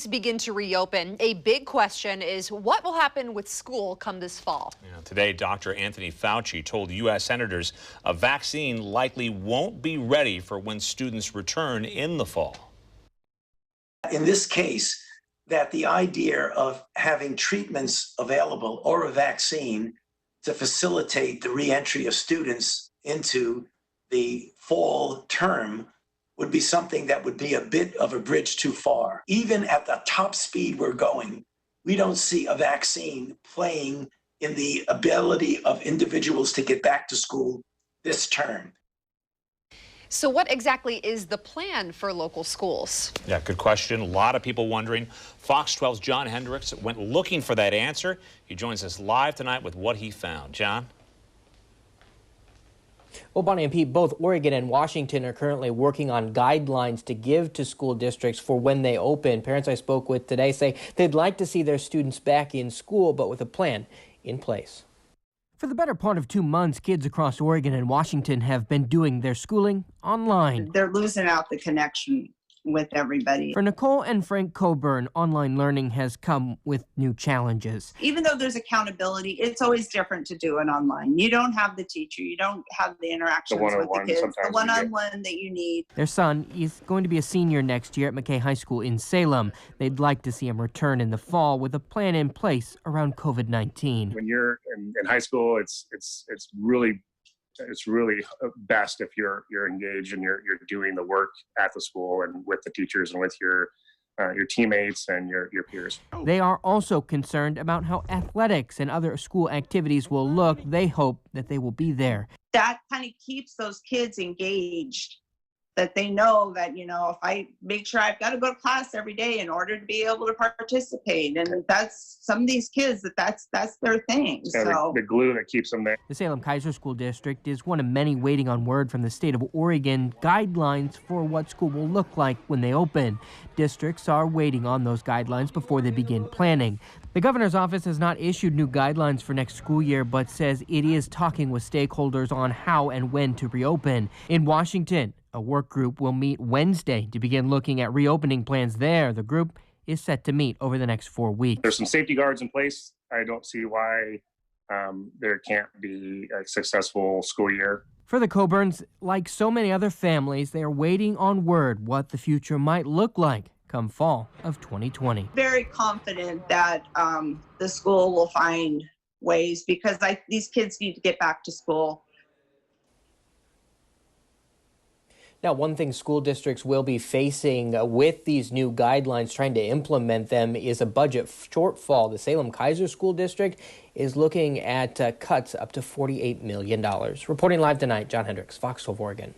Begin to reopen. A big question is what will happen with school come this fall. Today, Dr. Anthony Fauci told U.S. senators a vaccine likely won't be ready for when students return in the fall. In this case, that the idea of having treatments available or a vaccine to facilitate the reentry of students into the fall term would be something that would be a bit of a bridge too far. Even at the top speed we're going, we don't see a vaccine playing in the ability of individuals to get back to school this term. So what exactly is the plan for local schools? Yeah, good question. A lot of people wondering. Fox 12's John Hendricks went looking for that answer. He joins us live tonight with what he found. John? Well, Bonnie and Pete, both Oregon and Washington are currently working on guidelines to give to school districts for when they open. Parents I spoke with today say they'd like to see their students back in school, but with a plan in place. For the better part of 2 months, kids across Oregon and Washington have been doing their schooling online. They're losing out the connection with everybody. For Nicole and Frank Coburn, online learning has come with new challenges. Even though there's accountability, it's always different to do it online. You don't have the teacher, you don't have the interactions with the kids, the one-on-one that you need. Their son is going to be a senior next year at McKay High School in Salem. They'd like to see him return in the fall with a plan in place around COVID-19. When you're in high school, it's really best if you're engaged and you're doing the work at the school and with the teachers and with your teammates and your peers. They are also concerned about how athletics and other school activities will look. They hope that they will be there. That kind of keeps those kids engaged, that they know that, you know, if I make sure I've got to go to class every day in order to be able to participate. And that's some of these kids, that's their thing. Yeah, so the glue that keeps them there. The Salem-Keizer School District is one of many waiting on word from the state of Oregon guidelines for what school will look like when they open. Districts are waiting on those guidelines before they begin planning. The governor's office has not issued new guidelines for next school year, but says it is talking with stakeholders on how and when to reopen. In Washington, a work group will meet Wednesday to begin looking at reopening plans there. The group is set to meet over the next 4 weeks. There's some safety guards in place. I don't see why there can't be a successful school year. For the Coburns, like so many other families, they are waiting on word what the future might look like come fall of 2020. very confident that the school will find ways, because these kids need to get back to school. Now, one thing school districts will be facing with these new guidelines, trying to implement them, is a budget shortfall. The Salem-Keizer School District is looking at cuts up to $48 million. Reporting live tonight, John Hendricks, Fox 12 Oregon.